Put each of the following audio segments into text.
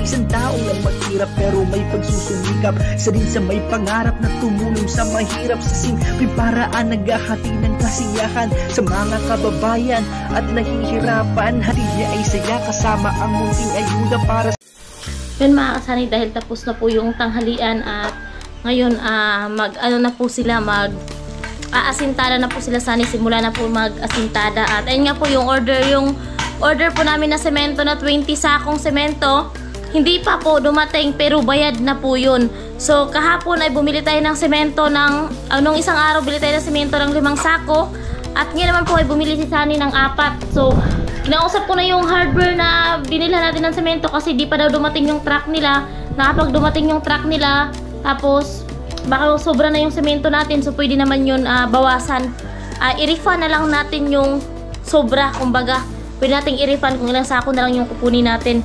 Isang taong lang maghirap pero may pagsusumikap. Isa din sa may pangarap na tumulong sa mahirap. Sa simpleng paraan naghahati ng kasiyahan sa mga kababayan at nahihirapan. Hati niya ay saya kasama ang munting ayuda para sa... Yun mga kasani, dahil tapos na po yung tanghalian at ngayon na po sila, asintada na po sila. Sani simula na po mag-asintada. At ayun nga po yung order po namin na semento na 20 sakong semento. Hindi pa po dumating pero bayad na po yun. So kahapon ay bumili tayo ng semento nung isang araw bili tayo ng semento ng 5 sako. At ngayon naman po ay bumili si Sani ng 4. So kinausap ko na yung hardware na binilhan natin ng semento kasi di pa daw dumating yung truck nila. Nakapag dumating yung truck nila, tapos baka sobra na yung semento natin, so pwede naman yun bawasan. I-refund na lang natin yung sobra, kumbaga pwede natin i-refund kung ilang sako na lang yung kukunin natin.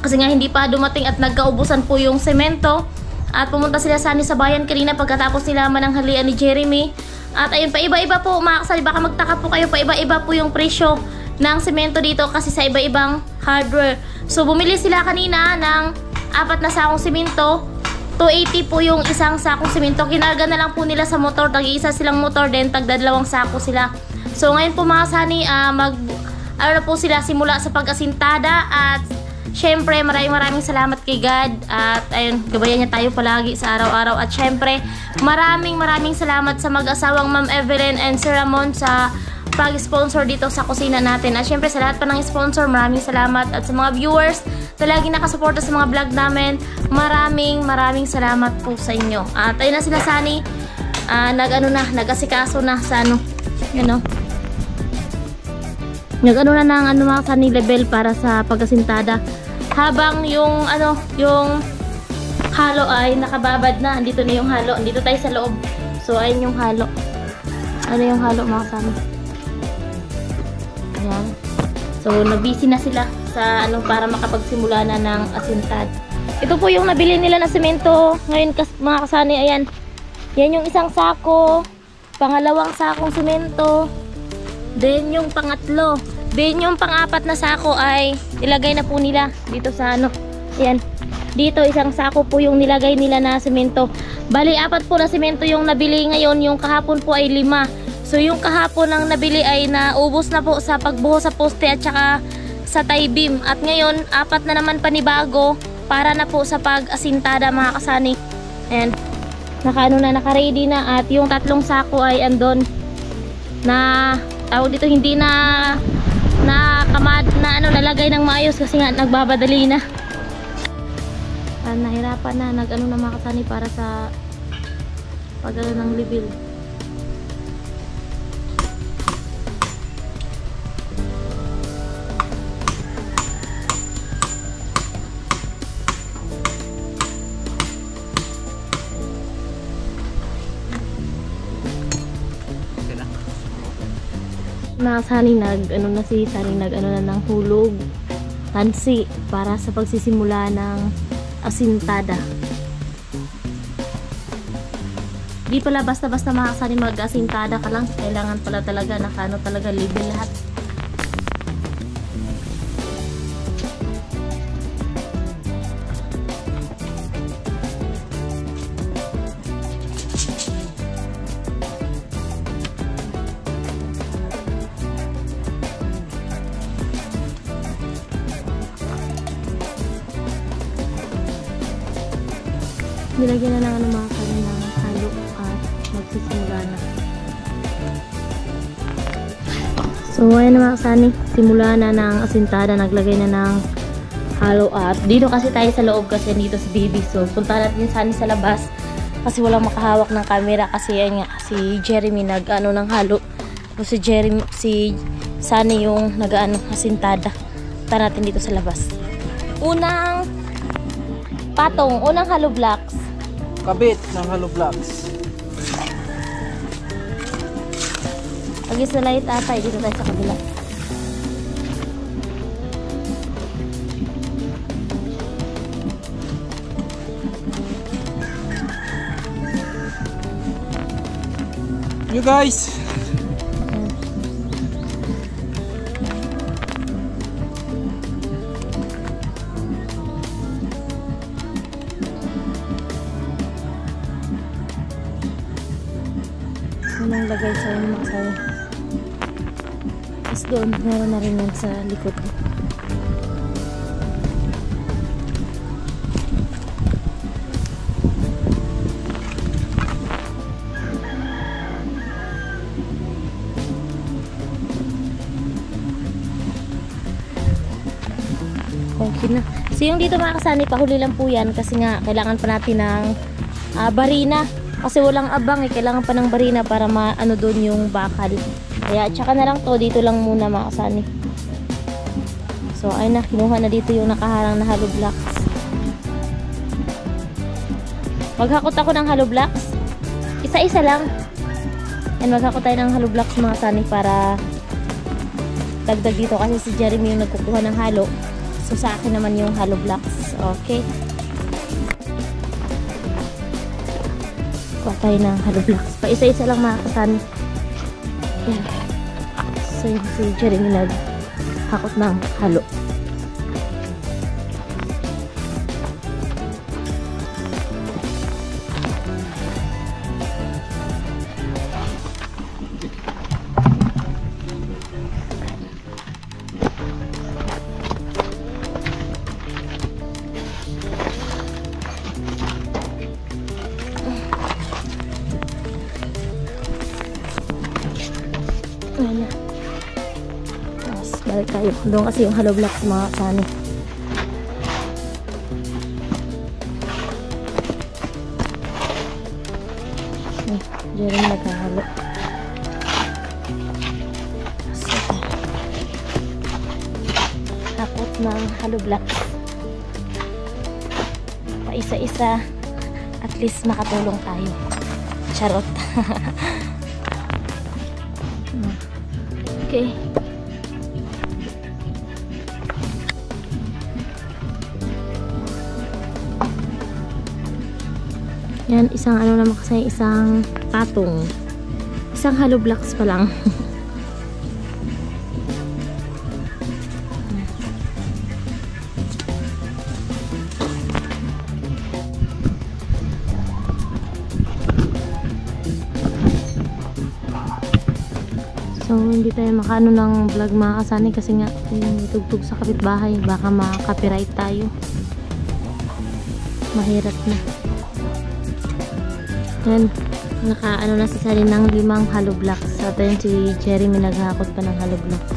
Kasi nga hindi pa dumating at nagkaubusan po yung semento. At pumunta sila Sani sa bayan kanina pagkatapos nila mananghalian ni Jeremy. At ayun, paiba-iba po mga kasali, baka magtaka po kayo, paiba-iba po yung presyo ng semento dito kasi sa iba-ibang hardware. So bumili sila kanina ng 4 na sakong semento. 280 po yung isang sakong semento. Kinarga na lang po nila sa motor. Tag-iisa silang motor din. Tagda 2 sako sila. So ngayon po mga Sani, na po sila simula sa pag-asintada. At syempre maraming salamat kay God. At ayun, gabayan niya tayo palagi sa araw-araw. At syempre maraming salamat sa mag-asawang Ma'am Evelyn and Sir Ramon sa pag-sponsor dito sa kusina natin. At syempre sa lahat pa ng sponsor, maraming salamat. At sa mga viewers na lagi nakasuporta sa mga vlog namin, maraming salamat po sa inyo. At ayun na sila Sani, nag-asikaso na sa nag-ano na ng mga Sani level para sa pag-asintada. Habang yung halo ay nakababad na. Andito na yung halo. Andito tayo sa loob. So ayun yung halo. Ano yung halo mga Sani? Ayan. So nabisi na sila sa para makapagsimula na ng asintad. Ito po yung nabili nila na semento ngayon mga kasani. Ayan. Yan yung isang sako. Pangalawang sakong semento. Then yung pangatlo. Then yung pang-4 na sako ay ilagay na po nila dito sa Ayan. Dito isang sako po yung nilagay nila na semento. Bali 4 po na semento yung nabili ngayon. Yung kahapon po ay 5. So yung kahapon ang nabili ay naubos na po sa pagbuho sa poste at saka sa tie beam. At ngayon 4 na naman panibago para na po sa pag-asintada mga kasani. Ayan. Naka-ready na. At yung 3 sako ay andon na tawag dito, hindi na nalagay ng maayos kasi nga nagbabadali na. Nahirapan na na mga kasani para sa pag ng level. Na Sani nag ng hulog tansi para sa pagsisimula ng asintada. Di pala basta-basta mga Sani mag-asintada ka lang, kailangan pala talaga talaga label lahat. Nilagyan na ng mga ng halo at magsisimula na. So ayan na mga Sani, simula na ng asintada, naglagay na ng halo. At dito kasi tayo sa loob kasi dito si baby. So punta natin Sani sa labas kasi walang makahawak ng camera kasi yan nga si Jeremy ng halo. So si Sani yung asintada. Punta natin dito sa labas. Unang halo blocks. Kabit ng hollow blocks. Agis na light atay, dito tayo sa kabila. You guys. nang lagay sa mga kasani. Tapos doon, meron na rin yan sa likod. Okay na. So yung dito mga kasani, pahuli lang po yan kasi nga kailangan pa natin ng barina. Kasi walang abang kailangan pa ng barina para maano doon yung bakal. Kaya tsaka na lang to, dito lang muna mga kasani. So ayun na, kinuha na dito yung nakaharang na hollow blocks. Maghakot ako ng hollow blocks. Isa-isa lang. And maghakot tayo ng hollow blocks mga kasani para dagdag dito kasi si Jeremy yung nagkukuha ng hollow. So sa akin naman yung hollow blocks. Okay. Kuha tayo ng hollow blocks. Pa isa-isa lang mga kasani. Yan. So yun si Jeremy naghakot ng hollow. Ayan na. Tapos balik tayo. Doon kasi yung hollow blocks mga kasani. Diyan naghahalo. So, hakot ng hollow blocks. Pa isa-isa. At least makatulong tayo. Charot. Okay. Yan, isang ano naman kasi, isang patong. Isang hollow blocks pa lang. So, hindi tayo makaano ng vlog mga kasani kasi nga yung tugtog sa kapitbahay. Baka ma-copyright tayo. Mahirap na. Yan. Nakaano na si Sally ng 5 hollow blocks. Sa atin si Jeremy naghakot pa ng hollow blocks.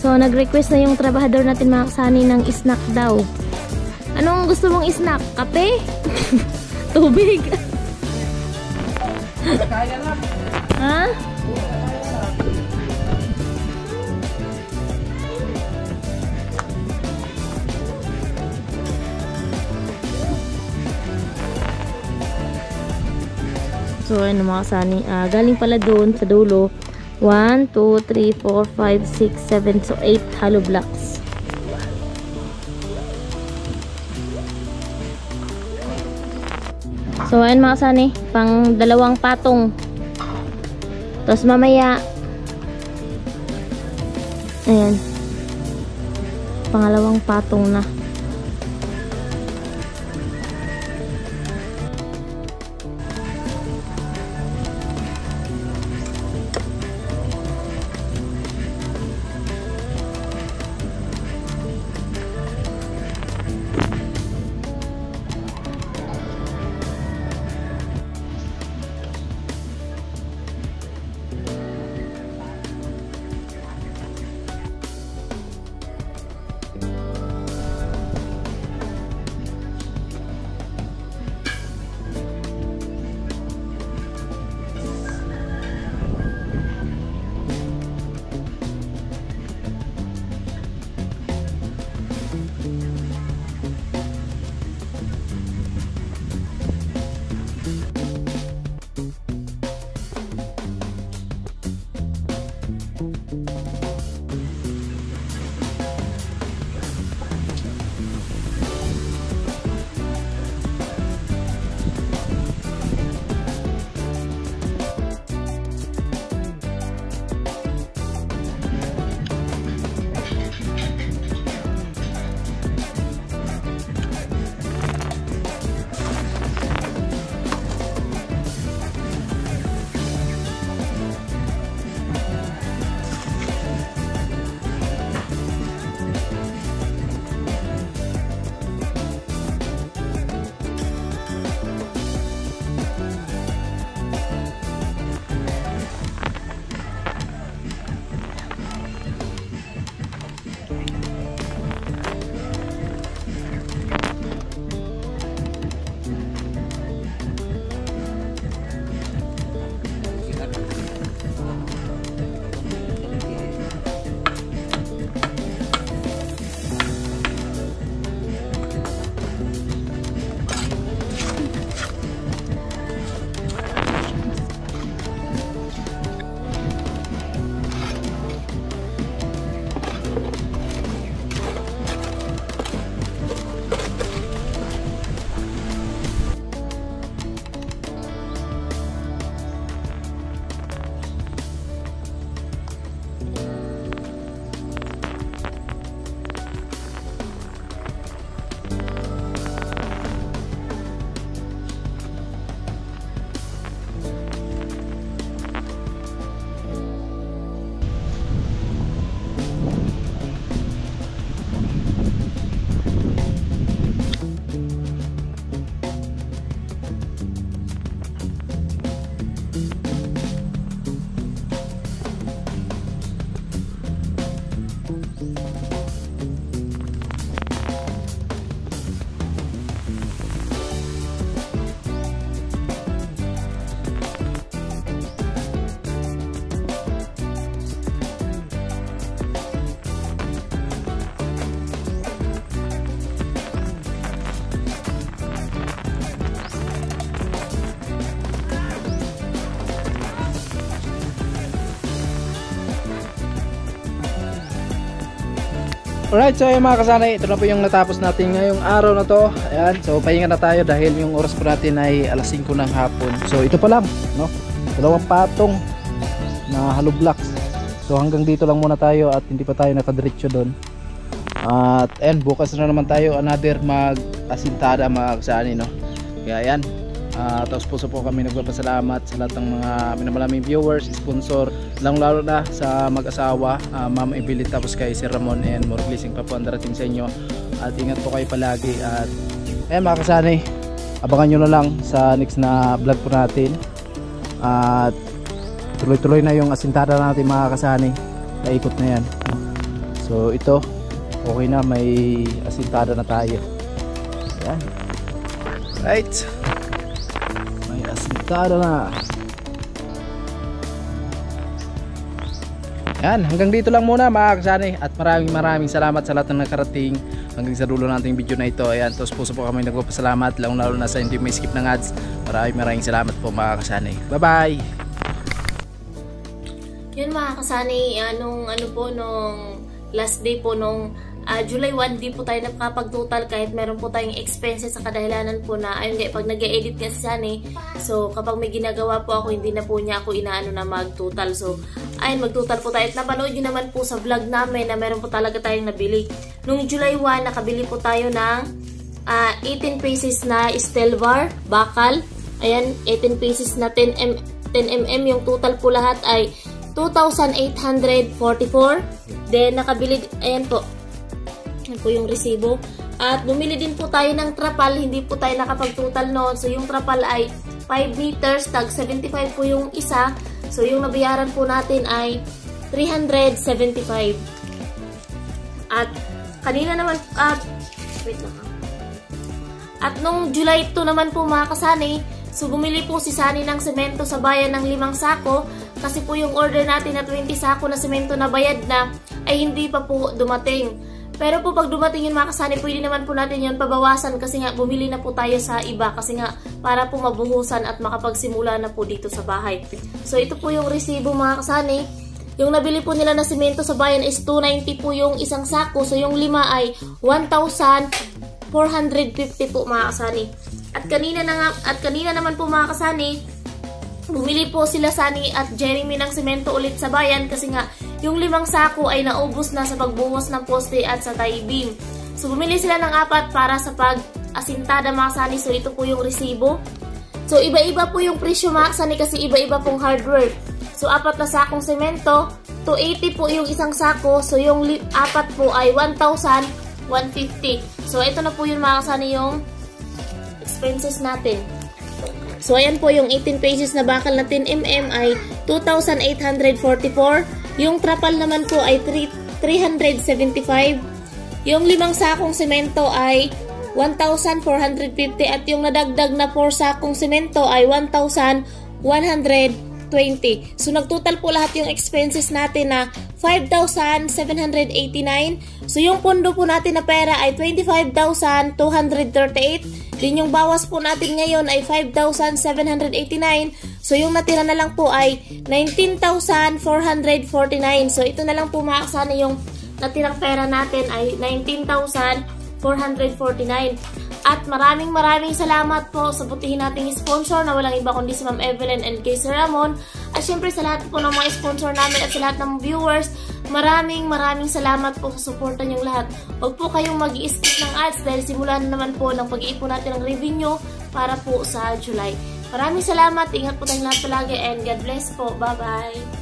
So, nag-request na yung trabahador natin mga kasani ng snack daw. Ano Anong gusto mong snack? Kape? Tubig? Ha? So, ano mga kasani, galing pala doon sa dulo. 1, 2, 3, 4, 5, 6, 7, so 8 hollow blocks. So, ayan mga kasani, pang 2 patong. Tapos mamaya, ayan, pangalawang patong na. Alright, so yung mga kasanay, ito na po yung natapos natin ngayong araw na to. Ayan, so pahinga na tayo dahil yung oras po natin ay alas 5 ng hapon. So ito pa lang, no? 2 patong na hollow blocks. So hanggang dito lang muna tayo at hindi pa tayo nakadiretso doon. At ayan, bukas na naman tayo another mag-asintada mga kasanay, no? Kaya ayan, tapos puso po kami nagpapasalamat sa lahat ng mga minamaraming viewers, sponsor, lalo na sa mag-asawa, Ma'am Evelyn tapos kay Sir Ramon, and more blessing pa po ang darating sa inyo. At ingat po kayo palagi. At ayan mga kasanay, abangan nyo na lang sa next na vlog po natin. At tuloy-tuloy na yung asintada natin mga kasanay, naikot na yan. So ito, okay na, may asintada na tayo. Ayan. Right. May asintada na. Yan, hanggang dito lang muna mga kasani. At maraming salamat sa lahat ng nakarating hanggang sa dulo nating video na ito. Ayan, tos puso po kami nagpapasalamat, lalo na sa hindi may skip ng ads. Maraming salamat po mga kasani. Bye bye. Yun mga kasani, nung last day po nung July 1, di po tayo nakapag-total kahit meron po tayong expenses sa kadahilanan po na ayun nga, pag nag-e-edit nga si Sunny, so kapag may ginagawa po ako, hindi na po niya ako inaano na mag-total. So ayun, mag-total po tayo at napanood nyo naman po sa vlog namin na meron po talaga tayong nabili. Nung July 1, nakabili po tayo ng 18 pieces na steel bar, bakal. Ayan, 18 pieces na 10mm, yung total po lahat ay 2,844. Then nakabili, ayan po. Yan po yung resibo. At bumili din po tayo ng trapal. Hindi po tayo nakapag-total noon. So yung trapal ay 5 meters. Tag 75 po yung isa. So yung nabayaran po natin ay 375. At kanina naman, wait lang. At nung July 2 naman po mga kasani, so bumili po si Sunny ng semento sa bayan ng 5 sako. Kasi po yung order natin na 20 sako na semento na bayad na ay hindi pa po dumating. Pero po pag dumating yun mga kasani, pwede naman po natin yun pabawasan kasi nga bumili na po tayo sa iba kasi nga para po mabuhusan at makapagsimula na po dito sa bahay. So ito po yung resibo mga kasani. Yung nabili po nila na simento sa bayan is 290 po yung isang sako. So yung 5 ay 1,450 po mga kasani. At kanina naman po mga kasani, bumili po sila Sunny at Jeremy ng semento ulit sa bayan kasi nga yung 5 sako ay naubos na sa pagbuhos ng poste at sa tie beam. So bumili sila ng 4 para sa pag-asintada mga Sunny. So ito po yung resibo. So iba-iba po yung presyo mga Sunny kasi iba-iba pong hardware. So 4 na sakong semento, 280 po yung isang sako. So yung 4 po ay 1,150. So ito na po yung mga Sunny yung expenses natin. So ayan po yung 18 pages na bakal na 10mm ay 2,844. Yung trapal naman po ay 375. Yung 5 sakong semento ay 1,450 at yung nadagdag na 4 sakong semento ay 1,120. So nagtotal po lahat yung expenses natin na 5,789. So yung pondo po natin na pera ay 25,238. Din yung bawas po natin ngayon ay 5,789. So yung natira na lang po ay 19,449. So ito na lang po mga kasana, yung natirang pera natin ay 19,449. At maraming salamat po sa butihin nating sponsor na walang iba kundi si Ma'am Evelyn and kay Sir Ramon. At syempre sa lahat po ng mga sponsor namin at sa lahat ng viewers, maraming salamat po sa suporta niyong lahat. Huwag po kayong mag-i-skip ng ads dahil simulan na naman po ng pag-iipon natin ng revenue para po sa July. Maraming salamat, ingat po tayong lahat palagi and God bless po. Bye-bye!